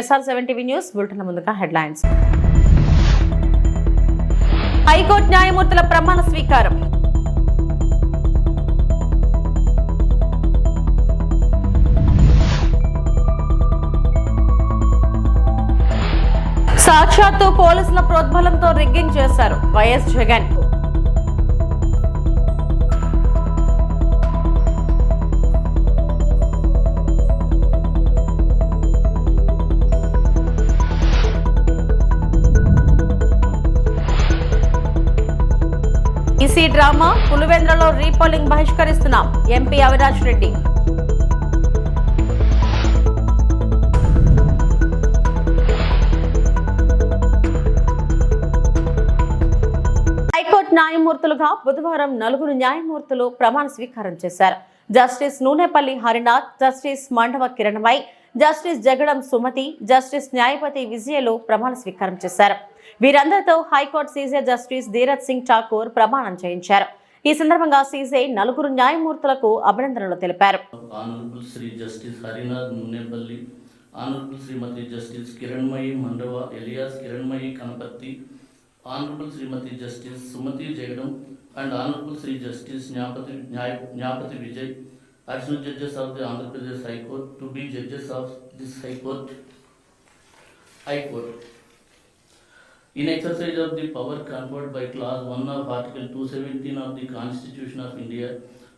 Welcome to SR7 TV news bulletin. ముందుగా headlines. High court న్యాయమూర్తుల ప్రమాణ స్వీకారం. సాక్షాత్తు పోలీసుల ప్రోద్బలంతో రిగ్గింగ్ చేశారు వైఎస్ జగన్. ఈసీ డ్రామా, పులివెందులలో రీపోలింగ్ బహిష్కరిస్తున్నాం ఎంపీ అవినాష్ రెడ్డి. హైకోర్టు న్యాయమూర్తులుగా బుధవారం 4 న్యాయమూర్తులు ప్రమాణ స్వీకారం చేశారు. Justice Nunepalli Harinath, justice Mandava Kiranmayi, justice Jagadam Sumathi, justice Nyayapathi విజయలు ప్రమాణ స్వీకారం చేశారు. వీరందరితో high court CJ justice Dheeraj Singh Thakur ప్రమాణం చేయించారు. ఈ సందర్భంగా సీజే 4 న్యాయమూర్తులకు అభినందనలు తెలిపారు. Honourable Shri justice Harinath Nunepalli, honourable Shrimati justice Kiranmayi Mandava alias Kiranmayi Kanaparthi, honourable Shrimati justice Sumathi Jagadam and honourable Shri justice Nyayapathi Vijay, additional judges of the Andhra Pradesh high court to be judges of this high court. In exercise of the power conferred by Clause 1 of Article 217 of the Constitution of India,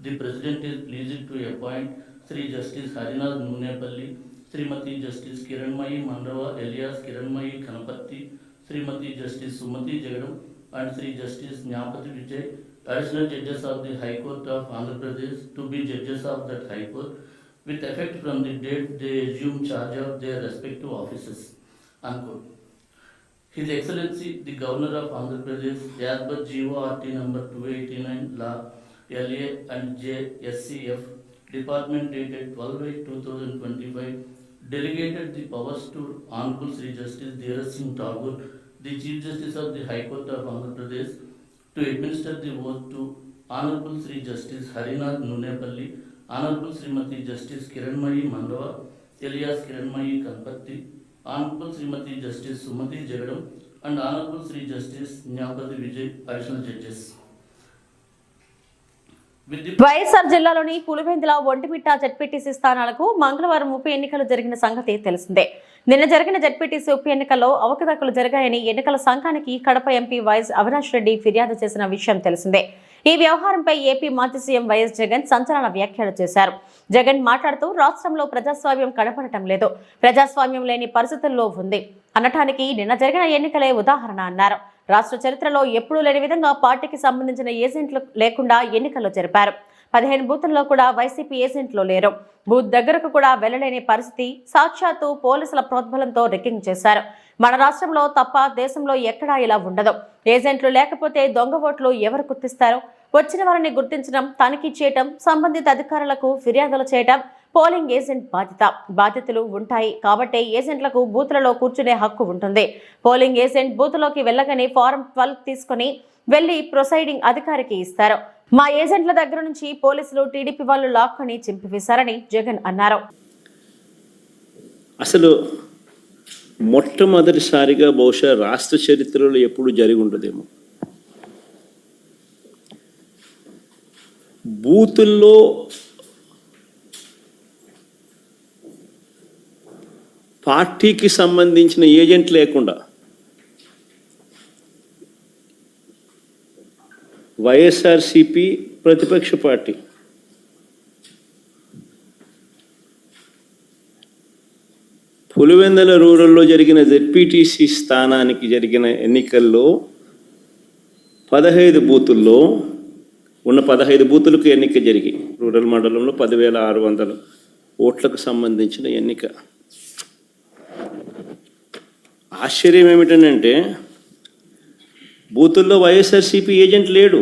the President is pleased to appoint Sri Justice Harinath Nunepalli, Srimati Justice Kiranmayi Mandava Elias Kiranmayi Kanapatti, Srimati Justice Sumati Jagadam and Sri Justice Nyapati Vijay, additional judges of the High Court of Andhra Pradesh, to be judges of that High Court with effect from the date they assume charge of their respective offices. Unquote. His Excellency the Governor of Andhra Pradesh, as per GORT number 289 Law LA and J SCF Department dated 12/8/2025, delegated the powers to Honorable Sri Justice Dheeraj Singh Thakur, the Chief Justice of the High Court of Andhra Pradesh, to administer the oath to Honorable Sri Justice Harinath Nunepalli, Honorable Srimati Justice Kiranmayi Mandava Elias Kiranmayi Kanpatti, Honorable Srimati Justice Sumati Jagadam and Honorable Sri Justice Nyapati Vijay, additional judges. YSR జిల్లాలోని Pulivendula Vontimitta ZPTC స్థానాలకు మంగళవారం ఉప ఎన్నికలు జరిగిన సంగతి తెలిసిందే. నిన్న జరిగిన జెడ్పీటీసీ ఉప ఎన్నికల్లో అవకతవకలు జరిగాయని ఎన్నికల సంఘానికి కడప ఎంపీ వైఎస్ అవినాష్ రెడ్డి ఫిర్యాదు చేసిన విషయం తెలిసిందే. ఈ వ్యవహారంపై ఏపీ మాజీ సీఎం వైఎస్ జగన్ సంచలన వ్యాఖ్యలు చేశారు. జగన్ మాట్లాడుతూ రాష్ట్రంలో ప్రజాస్వామ్యం కనపడటం లేదు, ప్రజాస్వామ్యం లేని పరిస్థితుల్లో ఉంది అనటానికి నిన్న జరిగిన ఎన్నికలే ఉదాహరణ అన్నారు. రాష్ట్ర చరిత్రలో ఎప్పుడూ లేని విధంగా పార్టీకి సంబంధించిన ఏజెంట్లు లేకుండా ఎన్నికలు జరిపారు. 15 బూతుల్లో కూడా వైసీపీ ఏజెంట్లు లేరు. బూత్ దగ్గరకు కూడా వెళ్లలేని పరిస్థితి. సాక్షాత్తు పోలీసుల ప్రోద్బలంతో రిగ్గింగ్ చేశారు. మన రాష్ట్రంలో తప్ప దేశంలో ఎక్కడా ఇలా ఉండదు. ఏజెంట్లు లేకపోతే దొంగ ఓట్లు ఎవరు గుర్తిస్తారు? వచ్చిన వారిని గుర్తించడం, తనిఖీ చేయటం, సంబంధిత అధికారులకు ఫిర్యాదులు చేయటం పోలింగ్ ఏజెంట్ బాధ్యతలు ఉంటాయి. కాబట్టి ఏజెంట్లకు బూత్లలో కూర్చునే హక్కు ఉంటుంది. పోలింగ్ ఏజెంట్ బూత్లోకి వెళ్ళగానే ఫారం 12 తీసుకుని వెళ్లి ప్రొసైడింగ్ అధికారికి ఇస్తారు. మా ఏజెంట్ల దగ్గర నుంచి పోలీసులు టీడీపీ వాళ్ళు లాక్కొని చింపివేశారని జగన్ అన్నారు. అసలు మొట్టమొదటిసారిగా బహుశా రాష్ట్ర చరిత్రలో ఎప్పుడు జరిగి ఉండదేమో, బూతుల్లో పార్టీకి సంబంధించిన ఏజెంట్ లేకుండా వైఎస్ఆర్సిపి ప్రతిపక్ష పార్టీ పులివెందుల రూరల్లో జరిగిన జెడ్పీటీసీ స్థానానికి జరిగిన ఎన్నికల్లో 15 బూతుల్లో ఉన్న 15 బూతులకు ఎన్నిక జరిగి రూరల్ మండలంలో 10,600 ఓట్లకు సంబంధించిన ఎన్నిక. ఆశ్చర్యం ఏమిటంటే బూతుల్లో వైఎస్ఆర్సీపీ ఏజెంట్ లేడు.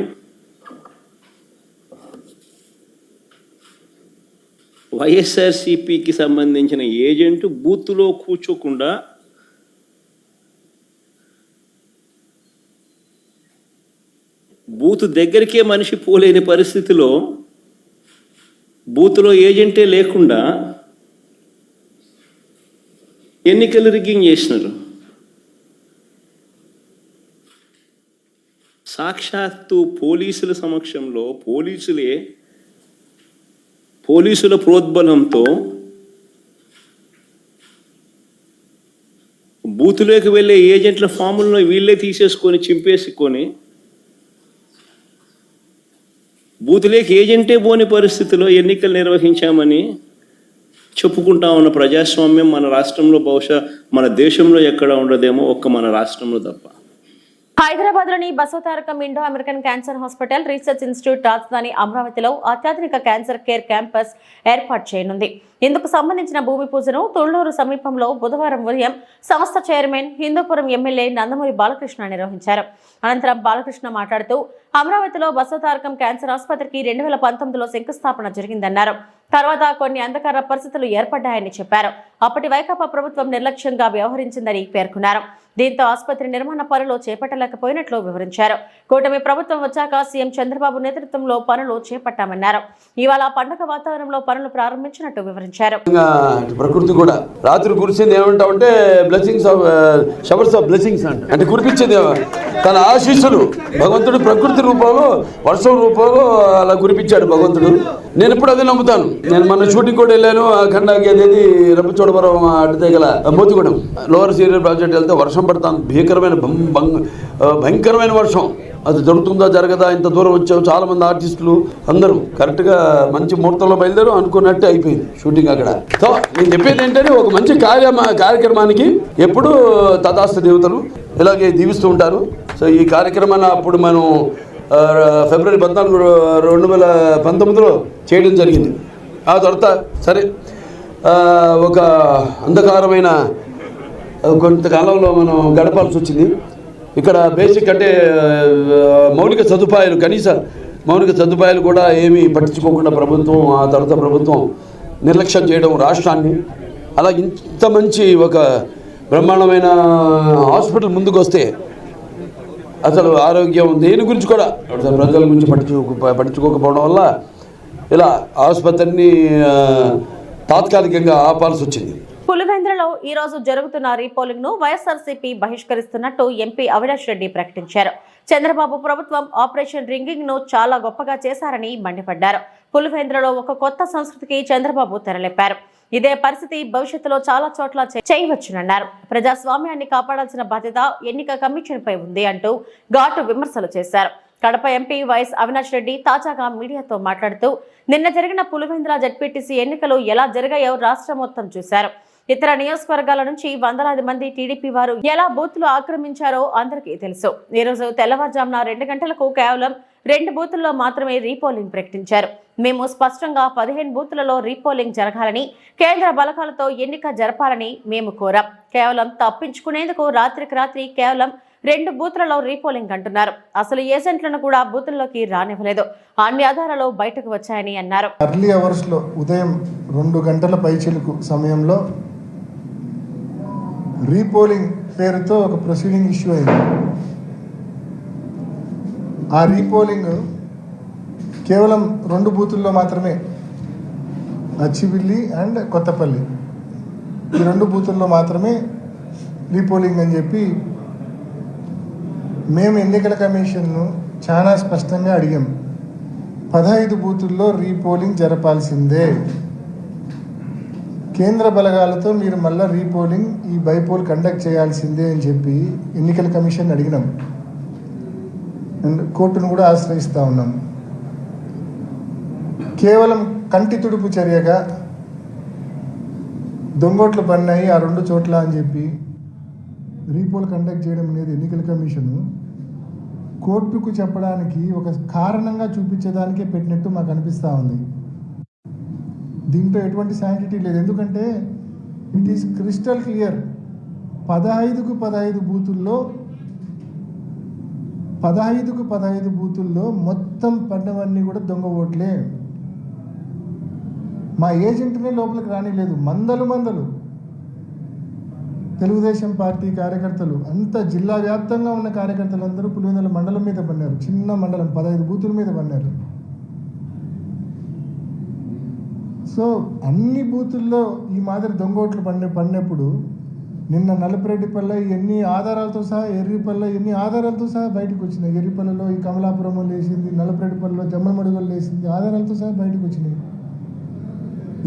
వైఎస్ఆర్సీపీకి సంబంధించిన ఏజెంట్ బూత్లో కూర్చోకుండా బూత్ దగ్గరికే మనిషి పోలేని పరిస్థితిలో బూత్లో ఏజెంటే లేకుండా ఎన్నికలు రిగ్గింగ్ చేసినారు. సాక్షాత్తు పోలీసుల సమక్షంలో పోలీసుల ప్రోద్బలంతో బూతులోకి వెళ్ళే ఏజెంట్ల ఫాములను వీళ్ళే తీసేసుకొని చింపేసుకొని బూతులోకి ఏజెంటే పోని పరిస్థితిలో ఎన్నికలు నిర్వహించామని చెప్పుకుంటా ఉన్న ప్రజాస్వామ్యం మన రాష్ట్రంలో, బహుశా మన దేశంలో ఎక్కడ ఉండదేమో, ఒక్క మన రాష్ట్రంలో తప్ప. హైదరాబాద్ లోని Basavatarakam Indo American cancer hospital research institute రాజధాని అమరావతిలో అత్యాధునిక క్యాన్సర్ కేర్ క్యాంపస్ ఏర్పాటు చేయనుంది. ఇందుకు సంబంధించిన భూమి పూజను తుళ్లూరు సమీపంలో బుధవారం ఉదయం సంస్థ చైర్మన్, హిందూపురం ఎమ్మెల్యే నందమూరి బాలకృష్ణ నిర్వహించారు. అనంతరం బాలకృష్ణ మాట్లాడుతూ అమరావతిలో బసవతారకం క్యాన్సర్ ఆసుపత్రికి 2019లో శంకుస్థాపన జరిగిందన్నారు. తర్వాత కొన్ని అంధకార పరిస్థితులు ఏర్పడ్డాయని చెప్పారు. అప్పటి వైకాపా ప్రభుత్వం నిర్లక్ష్యంగా వ్యవహరించిందని పేర్కొన్నారు. దీంతో ఆసుపత్రి నిర్మాణ పనులు చేపట్టలేకపోయినట్లు వివరించారు. కూటమి ప్రభుత్వం వచ్చాక సీఎం చంద్రబాబు నేతృత్వంలో పనులు చేపట్టామన్నారు. ఇవాళ పండుగ వాతావరణంలో పనులు ప్రారంభించినట్టు వివరించారు. ప్రకృతి కూడా రాత్రి కురిసింది ఏమంటామంటే blessings of showers of blessings అంటే కురిపించేది తన ఆశీస్సులు భగవంతుడు ప్రకృతి రూపంలో, వర్షం రూపంలో అలా కురిపించాడు భగవంతుడు. నేను ఇప్పుడు అదే నమ్ముతాను. నేను మన షూటింగ్ కూడా వెళ్ళాను. ఖండాకి అదేది Rampachodavaram అడ్డతగల Motigudem lower serial project వెళ్తే వర్షం పడతాను, భయంకరమైన వర్షం. అది జరుగుతుందా జరగదా, ఇంత దూరం వచ్చాము, చాలా మంది ఆర్టిస్టులు అందరూ కరెక్ట్గా మంచి ముహూర్తంలో బయలుదేరు అనుకున్నట్టే అయిపోయింది షూటింగ్ అక్కడ. సో నేను చెప్పేది ఏంటంటే ఒక మంచి కార్యక్రమానికి ఎప్పుడు తథాస్తు దేవతలు ఇలాగే దీవిస్తూ ఉంటారు. సో ఈ కార్యక్రమాన్ని అప్పుడు మనం ఫిబ్రవరి 14, 2019లో చేయడం జరిగింది. ఆ తర్వాత సరే ఒక అంధకారమైన కొంతకాలంలో మనం గడపాల్సి వచ్చింది. ఇక్కడ బేసిక్ అంటే మౌలిక సదుపాయాలు, కనీస మౌలిక సదుపాయాలు కూడా ఏమీ పట్టించుకోకుండా ప్రభుత్వం, ఆ తర్వాత ప్రభుత్వం నిర్లక్ష్యం చేయడం రాష్ట్రాన్ని. అలా ఇంత మంచి ఒక బ్రహ్మాండమైన హాస్పిటల్ ముందుకు వస్తే అసలు ఆరోగ్యం దేని గురించి కూడా ప్రజల గురించి పట్టించుకోకపోవడం వల్ల ఇలా ఆసుపత్రిని తాత్కాలికంగా ఆపాల్సి వచ్చింది. పులివెందులలో ఈ రోజు జరుగుతున్న రీపోలింగ్ ను వైఎస్ఆర్సీపీ బహిష్కరిస్తున్నట్టు ఎంపీ అవినాష్ రెడ్డి ప్రకటించారు. చంద్రబాబు ప్రభుత్వం ఆపరేషన్ రింగింగ్ ను చాలా గొప్పగా చేశారని మండిపడ్డారు. పులివెందులలో ఒక కొత్త సంస్కృతికి చంద్రబాబు తెరలేపారు. ఇదే పరిస్థితి భవిష్యత్తులో చాలా చోట్ల చేయవచ్చునన్నారు. ప్రజాస్వామ్యాన్ని కాపాడాల్సిన బాధ్యత ఎన్నిక కమిషన్ పై ఉంది అంటూ ఘాటు విమర్శలు చేశారు. కడప ఎంపీ వైఎస్ అవినాష్ రెడ్డి తాజాగా మీడియాతో మాట్లాడుతూ నిన్న జరిగిన పులివెందుల జడ్పీటీసీ ఎన్నికలు ఎలా జరిగాయో రాష్ట్రం మొత్తం చూశారు. ఇతర నియోజకవర్గాల నుంచి వందలాది మంది టీడీపీ వారు ఎలా బూత్లు ఆక్రమించారో అందరికీ తెలుసు. ఈ రోజు తెల్లవారుజామున 2 గంటలకు కేవలం 2 బూతుల్లో మాత్రమే రీపోలింగ్ ప్రకటించారు. మేము స్పష్టంగా 15 బూతులలో రీపోలింగ్ జరగాలని, కేంద్ర బలగాలతో ఎన్నిక జరపాలని మేము కోరాం. కేవలం తప్పించుకునేందుకు రాత్రికి రాత్రి కేవలం 2 బూత్లలో రీపోలింగ్ అంటున్నారు. అసలు ఏజెంట్లను కూడా బూతుల్లోకి రానివ్వలేదు. అన్ని ఆధారాలు బయటకు వచ్చాయని అన్నారు. ఎర్లీ అవర్స్ లో ఉదయం 2 గంటల పైచిలుకు సమయంలో రీపోలింగ్ పేరుతో ఒక ప్రొసీడింగ్ ఇష్యూ అయింది. ఆ రీపోలింగ్ కేవలం 2 బూతుల్లో మాత్రమే, అచ్చివిల్లి అండ్ కొత్తపల్లి, ఈ 2 బూతుల్లో మాత్రమే రీపోలింగ్ అని చెప్పి మేము ఎన్నికల కమిషన్ను చాలా స్పష్టంగా అడిగాం. 15 బూతుల్లో రీపోలింగ్ జరపాల్సిందే, కేంద్ర బలగాలతో మీరు మళ్ళీ రీపోలింగ్, ఈ బైపోల్ కండక్ట్ చేయాల్సిందే అని చెప్పి ఎన్నికల కమిషన్ అడిగినాం. అండ్ కోర్టును కూడా ఆశ్రయిస్తూ ఉన్నాం. కేవలం కంటి తుడుపు చర్యగా దొంగోట్లు పడినాయి ఆ 2 చోట్ల అని చెప్పి రీపోల్ కండక్ట్ చేయడం అనేది ఎన్నికల కమిషను కోర్టుకు చెప్పడానికి ఒక కారణంగా చూపించేదానికే పెట్టినట్టు మాకు అనిపిస్తూ ఉంది. దీంట్లో ఎటువంటి శాంటిటీ లేదు. ఎందుకంటే ఇట్ ఈస్ క్రిస్టల్ క్లియర్. 15కు 15 బూతుల్లో మొత్తం పడినవన్నీ కూడా దొంగ ఓట్లే. మా ఏజెంట్నే లోపలికి రానిలేదు. మందలు తెలుగుదేశం పార్టీ కార్యకర్తలు, అంత జిల్లా వ్యాప్తంగా ఉన్న కార్యకర్తలు అందరూ పులివెందుల మండలం మీద పడినారు. చిన్న మండలం 15 బూతుల మీద పడినారు. సో అన్ని బూతుల్లో ఈ మాదిరి దొంగోట్లు పడినప్పుడు నిన్న నలుపురెడ్డిపల్లె ఎన్ని ఆధారాలతో సహా, ఎర్రిపల్లె ఎన్ని ఆధారాలతో సహా బయటకు వచ్చినాయి. ఎర్రిపల్లెలో ఈ కమలాపురంలో లేచింది, నలుపురెడ్డిపల్లెలో జమ్మలమడుగులో లేచింది, ఆధారాలతో సహా బయటకు వచ్చినాయి.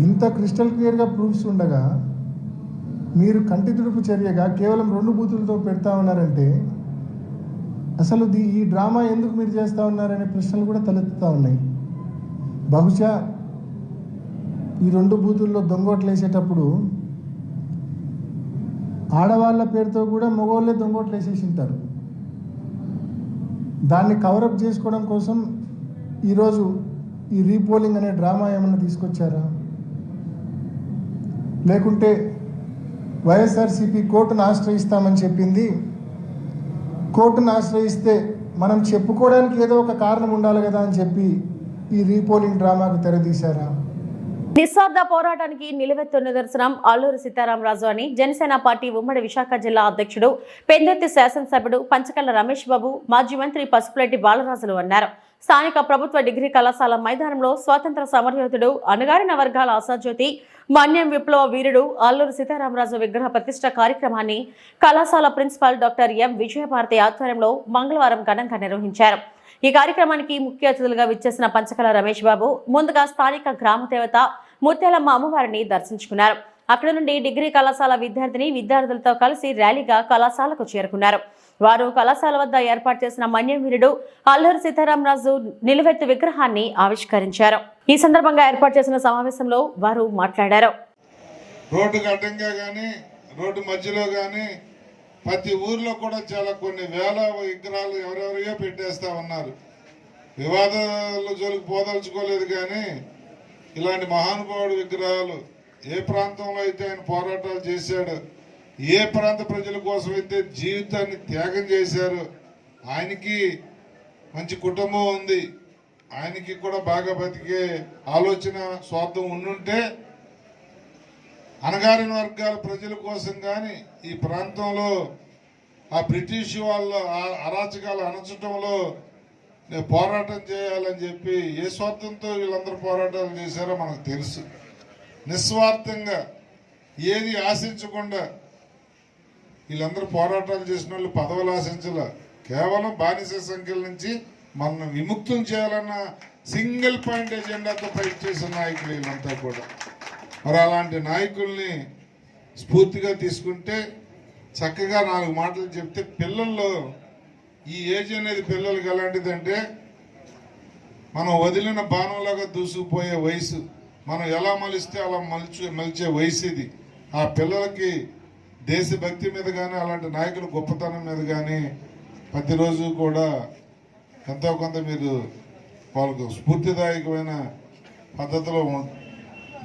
ఇంత క్రిస్టల్ క్లియర్గా ప్రూఫ్స్ ఉండగా మీరు కంటి తుడుపు చర్యగా కేవలం 2 బూతులతో పెడతా ఉన్నారంటే అసలు ఈ డ్రామా ఎందుకు మీరు చేస్తూ ఉన్నారనే ప్రశ్నలు కూడా తలెత్తుతూ ఉన్నాయి. బహుశా ఈ 2 బూతుల్లో దొంగోట్లు వేసేటప్పుడు ఆడవాళ్ళ పేరుతో కూడా మగవాళ్ళే దొంగోట్లు వేసేసి ఉంటారు. దాన్ని కవరప్ చేసుకోవడం కోసం ఈరోజు ఈ రీపోలింగ్ అనే డ్రామా ఏమన్నా తీసుకొచ్చారా? లేకుంటే వైఎస్ఆర్సీపీ కోర్టును ఆశ్రయిస్తామని చెప్పింది, కోర్టును ఆశ్రయిస్తే మనం చెప్పుకోవడానికి ఏదో ఒక కారణం ఉండాలి కదా అని చెప్పి ఈ రీపోలింగ్ డ్రామాకు తెరదీశారా? నిస్వార్థ పోరాటానికి నిలువెత్తు నిదర్శనం అల్లూరి సీతారామరాజు అని జనసేన పార్టీ ఉమ్మడి విశాఖ జిల్లా అధ్యక్షుడు, పెందుర్తి శాసనసభ్యుడు పంచకల్ల రమేష్ బాబు, మాజీ మంత్రి పసుపులెడ్డి బాలరాజులు అన్నారు. స్థానిక ప్రభుత్వ డిగ్రీ కళాశాల మైదానంలో స్వాతంత్ర సమరయోధుడు, అణగారిన వర్గాల ఆశాజ్యోతి, మన్యం విప్లవ వీరుడు అల్లూరి సీతారామరాజు విగ్రహ ప్రతిష్ఠ కార్యక్రమాన్ని కళాశాల ప్రిన్సిపాల్ డాక్టర్ ఎం విజయభారతి ఆధ్వర్యంలో మంగళవారం ఘనంగా నిర్వహించారు. ఈ కార్యక్రమానికి ముఖ్య అతిథులుగా విచ్చేసిన పంచకల రమేష్ బాబు ముందుగా స్థానిక గ్రామ దేవత ముత్యాలమ్మ అమ్మవారిని దర్శించుకున్నారు. అక్కడ నుండి డిగ్రీ కళాశాల విద్యార్థులతో కలిసి ర్యాలీగా కళాశాలకు చేరుకున్నారు. వారు కళాశాల వద్ద ఏర్పాటు చేసిన మన్యం వీరుడు అల్లూరి సీతారామరాజు నిలువెత్తు విగ్రహాన్ని ఆవిష్కరించారు. ఈ సందర్భంగా ఏర్పాటు చేసిన సమావేశంలో వారు మాట్లాడారు. రోడ్డుకు అడ్డంగా కానీ రోడ్డు మధ్యలో కానీ ప్రతి ఊర్లో కూడా చాలా కొన్ని వేల విగ్రహాలు ఎవరెవరియో పెట్టేస్తా ఉన్నారు. వివాదాలు జోలికి పోదలుచుకోలేదు, కానీ ఇలాంటి మహానుభావుడు విగ్రహాలు ఏ ప్రాంతంలో అయితే ఆయన పోరాటాలు చేశాడు, ఏ ప్రాంత ప్రజల కోసం అయితే జీవితాన్ని త్యాగం చేశారు, ఆయనకి మంచి కుటుంబం ఉంది, ఆయనకి కూడా బాగా బతికే ఆలోచన స్వార్థం ఉండుంటే అణగారిన వర్గాల ప్రజల కోసం కానీ ఈ ప్రాంతంలో ఆ బ్రిటిష్ వాళ్ళ అరాచకాలు అణచటంలో పోరాటం చేయాలని చెప్పి ఏ స్వార్థంతో వీళ్ళందరూ పోరాటాలు చేశారో మనకు తెలుసు. నిస్వార్థంగా ఏది ఆశించకుండా వీళ్ళందరూ పోరాటాలు చేసిన వాళ్ళు పదవులు ఆశించాల, కేవలం బానిస సంఖ్యల నుంచి మనం విముక్తం చేయాలన్న సింగిల్ పాయింట్ ఎజెండాతో ఫైట్ చేసిన నాయకులు వీళ్ళంతా కూడా. మరి అలాంటి నాయకుల్ని స్ఫూర్తిగా తీసుకుంటే చక్కగా 4 మాటలు చెప్తే పిల్లల్లో ఈ ఏజ్ అనేది పిల్లలకి ఎలాంటిదంటే మనం వదిలిన బాణంలాగా దూసుకుపోయే వయసు, మనం ఎలా మలిస్తే అలా మలిచే వయసు ఇది. ఆ పిల్లలకి దేశభక్తి మీద కానీ అలాంటి నాయకుల గొప్పతనం మీద కానీ ప్రతిరోజు కూడా ఎంతో కొంత మీరు వాళ్ళకు స్ఫూర్తిదాయకమైన పద్ధతిలో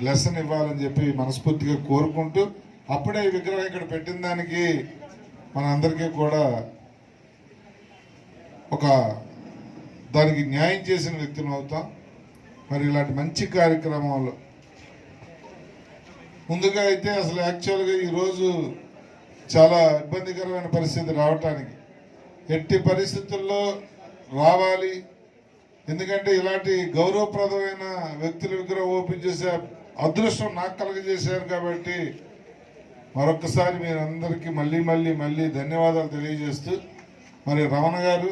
లెసన్ ఇవ్వాలని చెప్పి మనస్ఫూర్తిగా కోరుకుంటూ, అప్పుడే ఈ విగ్రహం ఇక్కడ పెట్టిన దానికి మనందరికీ కూడా ఒక దానికి న్యాయం చేసిన వ్యక్తిని అవుతాం. మరి ఇలాంటి మంచి కార్యక్రమాలు ముందుగా అయితే అసలు యాక్చువల్గా ఈరోజు చాలా ఇబ్బందికరమైన పరిస్థితి రావటానికి, ఎట్టి పరిస్థితుల్లో రావాలి, ఎందుకంటే ఇలాంటి గౌరవప్రదమైన వ్యక్తుల విగ్రహం ఓపెన్ చేసే అదృష్టం నాకు కలగజేశారు. కాబట్టి మరొకసారి మీరందరికీ మళ్ళీ ధన్యవాదాలు తెలియజేస్తూ, మరి రమణ గారు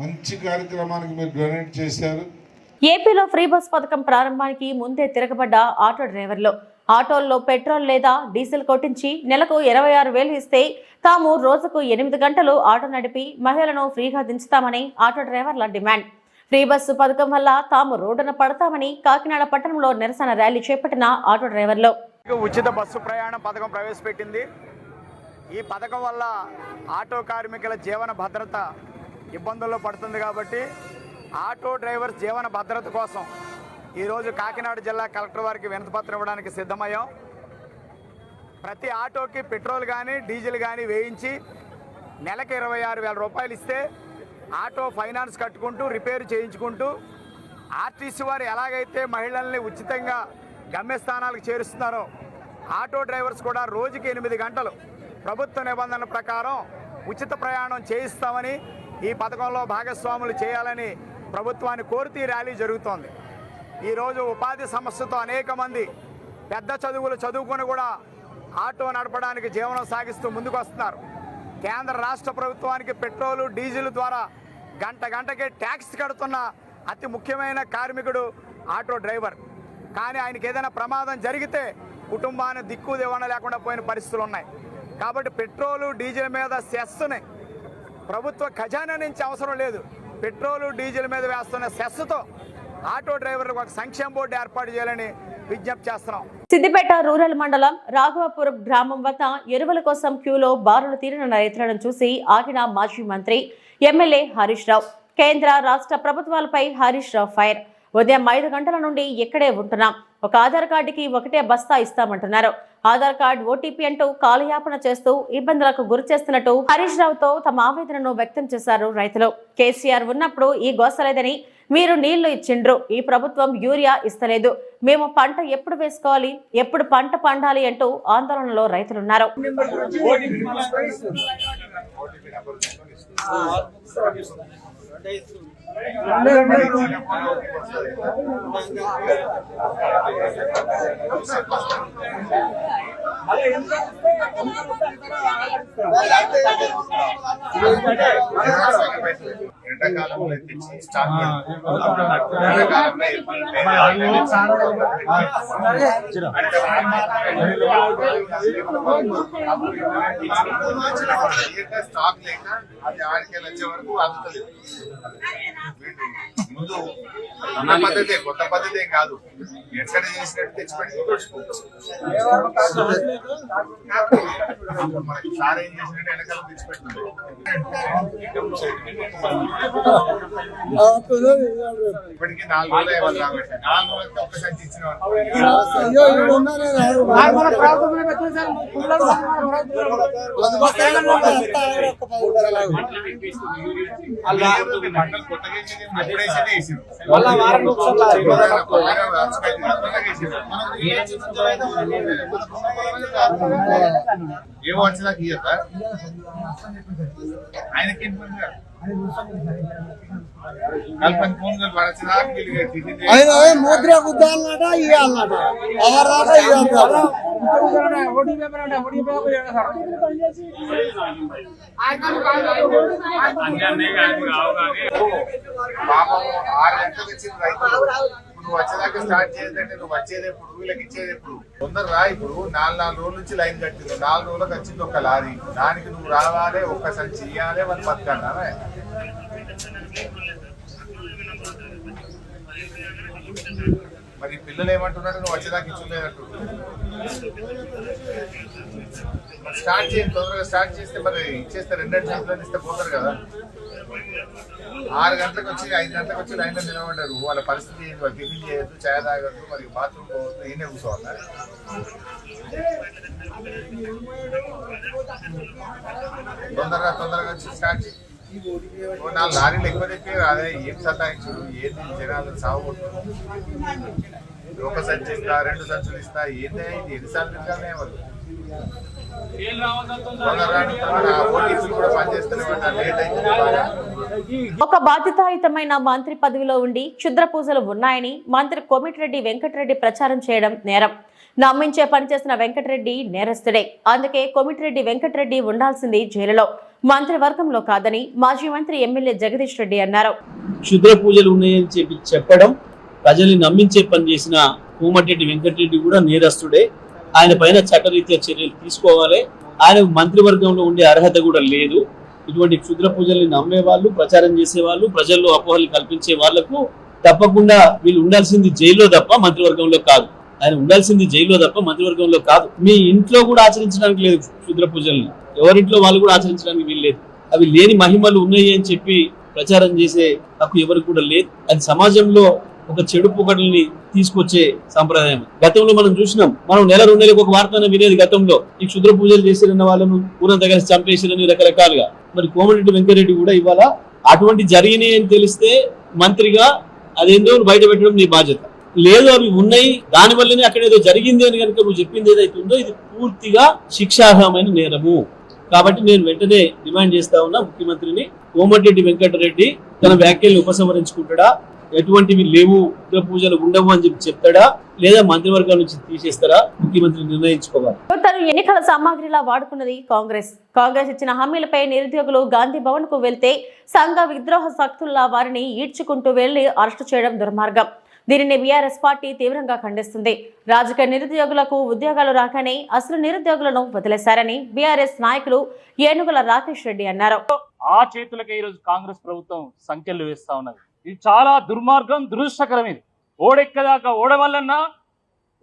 మంచి కార్యక్రమానికి మీరు డొనేట్ చేశారు. ఏపీలో ఫ్రీ బస్ పథకం ప్రారంభానికి ముందే తిరగబడ్డ ఆటో డ్రైవర్లు ఆటోల్లో పెట్రోల్ లేదా డీజిల్ కొట్టించి నెలకు 26,000 ఇస్తే తాము రోజుకు 8 గంటలు ఆటో నడిపి మహిళలను ఫ్రీగా దించుతామని ఆటో డ్రైవర్ల డిమాండ్. ఫ్రీ బస్సు పథకం వల్ల తాము రోడ్డున పడతామని కాకినాడ పట్టణంలో నిరసన ర్యాలీ చేపట్టిన ఆటో డ్రైవర్లు. ఉచిత బస్సు ప్రయాణం పథకం ప్రవేశపెట్టింది. ఈ పథకం వల్ల ఆటో కార్మికుల జీవన భద్రత ఇబ్బందుల్లో పడుతుంది. కాబట్టి ఆటో డ్రైవర్స్ జీవన భద్రత కోసం ఈరోజు కాకినాడ జిల్లా కలెక్టర్ వారికి వినతిపత్రం ఇవ్వడానికి సిద్ధమయ్యాం. ప్రతి ఆటోకి పెట్రోల్ కానీ డీజిల్ కానీ వేయించి నెలకు 26,000 రూపాయలు ఇస్తే ఆటో ఫైనాన్స్ కట్టుకుంటూ రిపేర్ చేయించుకుంటూ ఆర్టీసీ వారు ఎలాగైతే మహిళల్ని ఉచితంగా గమ్యస్థానాలకు చేరుస్తున్నారో ఆటో డ్రైవర్స్ కూడా రోజుకి 8 గంటలు ప్రభుత్వ నిబంధనల ప్రకారం ఉచిత ప్రయాణం చేయిస్తామని, ఈ పథకంలో భాగస్వాములు చేయాలని ప్రభుత్వాన్ని కోరుతూ ఈ ర్యాలీ జరుగుతోంది. ఈరోజు ఉపాధి సమస్యతో అనేక మంది పెద్ద చదువులు చదువుకొని కూడా ఆటో నడపడానికి జీవనం సాగిస్తూ ముందుకు వస్తున్నారు. కేంద్ర రాష్ట్ర ప్రభుత్వానికి పెట్రోలు డీజిల్ ద్వారా గంటకి ట్యాక్స్ కడుతున్న అతి ముఖ్యమైన కార్మికుడు ఆటో డ్రైవర్. కానీ ఆయనకి ఏదైనా ప్రమాదం జరిగితే కుటుంబాన్ని దిక్కు దివాణ లేకుండా పోయిన పరిస్థితులు ఉన్నాయి. కాబట్టి పెట్రోలు డీజిల్ మీద సెస్ని ప్రభుత్వ ఖజానా నుంచి అవసరం లేదు. పెట్రోలు డీజిల్ మీద వేస్తున్న సెస్తో ఆటో డ్రైవర్లకు ఒక సంక్షేమ బోర్డు ఏర్పాటు చేయాలని విజ్ఞప్తి చేస్తున్నాం. సిద్దిపేట రూరల్ మండలం రాఘవపురం గ్రామం వద్ద ఎరువుల కోసం క్యూలో బారులు తీరిన రైతులను చూసి ఆగిన మాజీ మంత్రి ఎమ్మెల్యే హరీష్ రావు. కేంద్ర రాష్ట్ర ప్రభుత్వాలపై హరీష్ రావు ఫైర్. ఉదయం 5 గంటల నుండి ఇక్కడే ఉంటున్నాం. ఒక ఆధార్ కార్డుకి ఒకటే బస్తా ఇస్తామంటున్నారు. ఆధార్ కార్డు ఓటీపీ అంటూ కాలయాపన చేస్తూ ఇబ్బందులకు గురి చేస్తున్నట్టు హరీష్ రావుతో తమ ఆవేదనను వ్యక్తం చేశారు రైతులు. కేసీఆర్ ఉన్నప్పుడు ఈ గోసలేదని, మీరు నీళ్లు ఇచ్చిండ్రు, ఈ ప్రభుత్వం యూరియా ఇస్తలేదు, మేము పంట ఎప్పుడు వేసుకోవాలి, ఎప్పుడు పంట పండాలి అంటూ ఆందోళనలో రైతులున్నారు. ఎండాకాలంలో తెచ్చి స్టాక్ స్టాక్ లేక అది ఆడికి వచ్చే వరకు అందుతుంది. ముందు ఉన్న పద్ధతే, కొత్త పద్ధతే కాదు. ఎక్కడ చేసినట్టు తెచ్చిపెట్టి మనకి సార్ ఏం చేసినట్టు వెనకాల తెచ్చిపెట్టింది. ఇప్పటికీ 4 రోజులు ఇవ్వాలి కాబట్టి 4 రోజులకి ఒక్క సంచి ఇచ్చిన ఏమో వచ్చేదాకా ఇయ్యక ఆయనకి కల్పన ఫోన్ ముద్ర గుద్దాలన్నట ఇవ్వాలన్నట ఎవరాట ఇవ్వాలి. పాపం 6 గంటలకు వచ్చిన రైతులు నువ్వు వచ్చేదాకా స్టార్ట్ చేసేదంటే నువ్వు వచ్చేది ఎప్పుడు, వీళ్ళకి ఇచ్చేది ఎప్పుడు? తొందరగా ఇప్పుడు 4 రోజుల నుంచి లైన్ కట్టింది. 4 రోజులకు వచ్చింది ఒక లారీ. దానికి నువ్వు రావాలి, ఒక్క సంచి ఇయ్యాలి, వాళ్ళు బతకన్నావే. మరి పిల్లలు ఏమంటున్నారు, నువ్వు వచ్చేదాకా ఇచ్చలేదంటు. స్టార్ట్ చేయండి, తొందరగా స్టార్ట్ చేస్తే మరి ఇచ్చేస్తే 2 సంవత్సరాలు ఇస్తే పోతారు కదా. 6 గంటలకు వచ్చి 5 గంటలకు వచ్చి లైన్లో నిలబడ్డారు. వాళ్ళ పరిస్థితి ఏంటి? వాళ్ళు టిఫిన్ చేయొద్దు, ఛాయ్ తాగద్దు, మరి బాత్రూమ్ పోవద్దు, ఈయనే కూర్చోవాలా? తొందరగా వచ్చి స్టార్ట్ చేయి. 4 లారీలు ఎక్కువ తెప్పి అదే ఏం సతాయించుడు, ఏంది జనాలు సాగుకుంటారు. ఒక సంచి ఇస్తా, 2 సంచులు ఇస్తా, ఏంది ఇది? ఎన్నిసార్లు తింటానే వాళ్ళు. ఒక బాధ్యతాయుతమైన మంత్రి పదవిలో ఉండి క్షుద్ర పూజలు ఉన్నాయని మంత్రి కోమటిరెడ్డి వెంకటరెడ్డి ప్రచారం చేయడం నేరం. నమ్మించే పనిచేసిన వెంకటరెడ్డి నేరస్తుడే. అందుకే కోమటిరెడ్డి వెంకటరెడ్డి ఉండాల్సింది జైలులో, మంత్రివర్గంలో కాదని మాజీ మంత్రి ఎమ్మెల్యే జగదీష్ రెడ్డి అన్నారు. క్షుద్ర పూజలు ఉన్నాయని చెప్పడం, ప్రజల్ని నమ్మించే పని చేసిన కోమటిరెడ్డి వెంకటరెడ్డి కూడా నేరస్తుడే. ఆయన పైన చట్టరీత్యా చర్యలు తీసుకోవాలి. ఆయన మంత్రివర్గంలో ఉండే అర్హత కూడా లేదు. ఇటువంటి క్షుద్ర పూజల్ని నమ్మే వాళ్ళు, ప్రచారం చేసే వాళ్ళు, ప్రజల్లో అపోహలు కల్పించే వాళ్లకు తప్పకుండా వీళ్ళు ఉండాల్సింది జైల్లో తప్ప మంత్రివర్గంలో కాదు. ఆయన ఉండాల్సింది జైల్లో తప్ప మంత్రివర్గంలో కాదు. మీ ఇంట్లో కూడా ఆచరించడానికి లేదు క్షుద్ర పూజల్ని. ఎవరింట్లో వాళ్ళు కూడా ఆచరించడానికి వీలు లేదు. అవి లేని మహిమలు ఉన్నాయి అని చెప్పి ప్రచారం చేసే హక్కు ఎవరికి కూడా లేదు. అది సమాజంలో ఒక చెడు పొగడల్ని తీసుకొచ్చే సంప్రదాయం. గతంలో మనం చూసినాం. మనం 1-2 నెలలకు ఒక వార్తను వినేది. గతంలో ఈ క్షుద్ర పూజలు చేసిరన్న వాళ్ళను ఊరంతా కలిసి చంపేసిరని రకరకాలుగా. మరి కోమటిరెడ్డి వెంకటరెడ్డి కూడా ఇవాళ అటువంటి జరిగినాయి అని తెలిస్తే మంత్రిగా అదేందో బయట పెట్టడం నీ బాధ్యత. లేదు అవి ఉన్నాయి, దాని వల్లనే అక్కడ ఏదో జరిగింది అని కనుక నువ్వు చెప్పింది ఏదైతే ఉందో ఇది పూర్తిగా శిక్షార్హమైన నేరము. కాబట్టి నేను వెంటనే డిమాండ్ చేస్తా ఉన్నా ముఖ్యమంత్రిని, కోమటిరెడ్డి వెంకటరెడ్డి తన వ్యాఖ్యల్ని ఉపసంహరించుకుంటాడా, ఎటువంటివి లేవు, రుద్ర పూజలు ఉండవు అని చెప్పి చెప్తాడా, లేదా మంత్రివర్గం నుంచి తీసేస్తారా ముఖ్యమంత్రి నిర్ణయించుకోవాలి. తను ఎన్నికల సామాగ్రిలా వాడుకున్నది కాంగ్రెస్ ఇచ్చిన హామీలపై నిరుద్యోగులు గాంధీ భవన్ కు వెళ్తే సంఘ విద్రోహ శక్తుల్లా వారిని ఈడ్చుకుంటూ వెళ్లి అరెస్టు చేయడం దుర్మార్గం. దీనిని బీఆర్ఎస్ పార్టీ తీవ్రంగా ఖండిస్తుంది. రాజకీయ నిరుద్యోగులకు ఉద్యోగాలు రాకనే అసలు నిరుద్యోగులను వదిలేశారని బీఆర్ఎస్ నాయకులు ఏనుగుల రాకేష్ రెడ్డి అన్నారు. ఆ చేతులకే ఈరోజు కాంగ్రెస్ ప్రభుత్వం సంఖ్యలు వేస్తా ఉన్నది. ఇది చాలా దుర్మార్గం, దురదృష్టకరం. ఇది ఓడెక్కదాకా ఓడమల్లన్నా,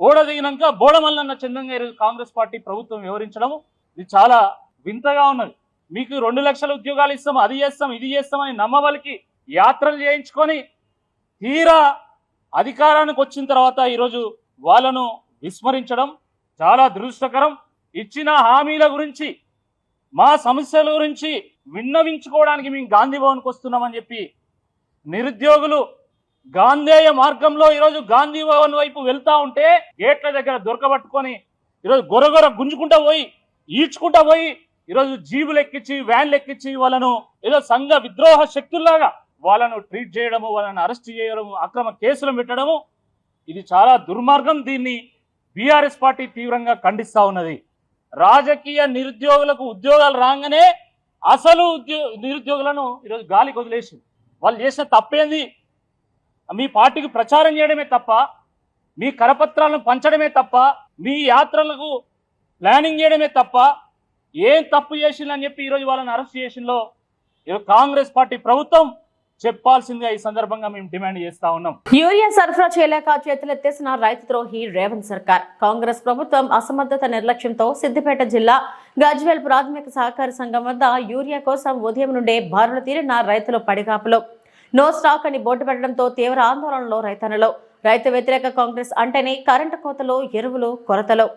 ఓడదిగినాక బోడమల్లన్న చందంగా ఈరోజు కాంగ్రెస్ పార్టీ ప్రభుత్వం వివరించడం ఇది చాలా వింతగా ఉన్నది. మీకు 2 లక్షల ఉద్యోగాలు ఇస్తాం, అది చేస్తాం, ఇది చేస్తామని నమ్మవలికి యాత్రలు చేయించుకొని తీరా అధికారానికి వచ్చిన తర్వాత ఈరోజు వాళ్ళను విస్మరించడం చాలా దురదృష్టకరం. ఇచ్చిన హామీల గురించి, మా సమస్యల గురించి విన్నవించుకోవడానికి మేము గాంధీ భవన్కి వస్తున్నామని చెప్పి నిరుద్యోగులు గాంధేయ మార్గంలో ఈరోజు గాంధీ భవన్ వైపు వెళ్తా ఉంటే గేట్ల దగ్గర దొరకబట్టుకొని ఈరోజు గొరగొర గుంజుకుంటా పోయి, ఈడ్చుకుంటా పోయి ఈరోజు జీబులు ఎక్కించి, వ్యాన్లు ఎక్కించి వాళ్ళను ఏదో సంఘ విద్రోహ శక్తుల్లాగా వాళ్ళను ట్రీట్ చేయడము, వాళ్ళని అరెస్ట్ చేయడము, అక్రమ కేసులు పెట్టడము ఇది చాలా దుర్మార్గం. దీన్ని బీఆర్ఎస్ పార్టీ తీవ్రంగా ఖండిస్తూ ఉన్నది. రాజకీయ నిరుద్యోగులకు ఉద్యోగాలు రాగానే అసలు నిరుద్యోగులను ఈరోజు గాలికి వదిలేసి వాళ్ళు చేసిన తప్పేంది? మీ పార్టీకి ప్రచారం చేయడమే తప్ప, మీ కరపత్రాలను పంచడమే తప్ప, మీ యాత్రలకు ప్లానింగ్ చేయడమే తప్ప ఏం తప్పు చేసిందని చెప్పి ఈరోజు వాళ్ళని అరెస్ట్ చేసిందో కాంగ్రెస్ పార్టీ ప్రభుత్వం చెప్పాల్సిందిగా ఈ సందర్భంగా మేము డిమాండ్ చేస్తా ఉన్నాం. యూరియా సరఫరా చేయలేక చేతులెత్తేసిన రైతు ద్రోహి రేవంత్ సర్కార్. కాంగ్రెస్ ప్రభుత్వం అసమర్థత నిర్లక్ష్యంతో సిద్దిపేట జిల్లా గజ్వేల్ ప్రాథమిక సహకార సంఘం వద్ద యూరియా కోసం ఉదయం నుండే బారులు తీరిన రైతులు పడిగాపులో. నో స్టాక్ అని బోర్డు పెట్టడంతో తీవ్ర ఆందోళనలో రైతన్నలు. రైతు వ్యతిరేక కాంగ్రెస్ అంటేనే కరెంటు కోతలు, ఎరువులు కొరతలు.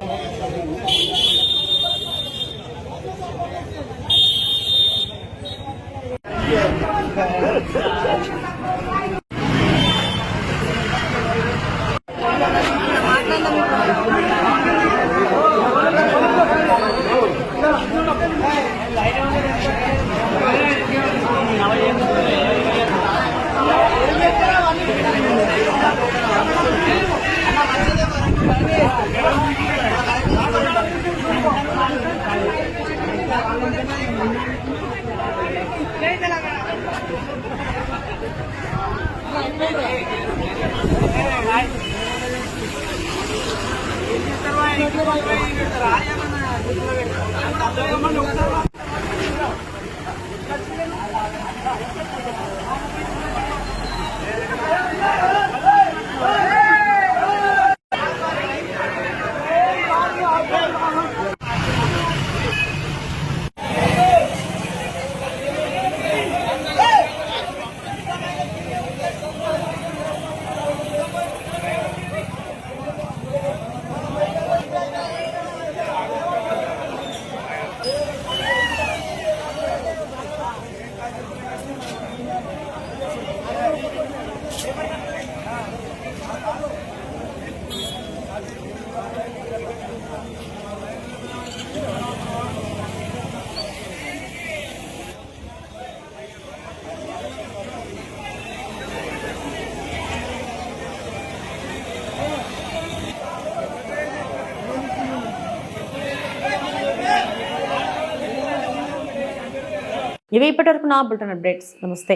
ఇవి ఇప్పటివరకు నా బులెటిన్ అప్డేట్స్. నమస్తే.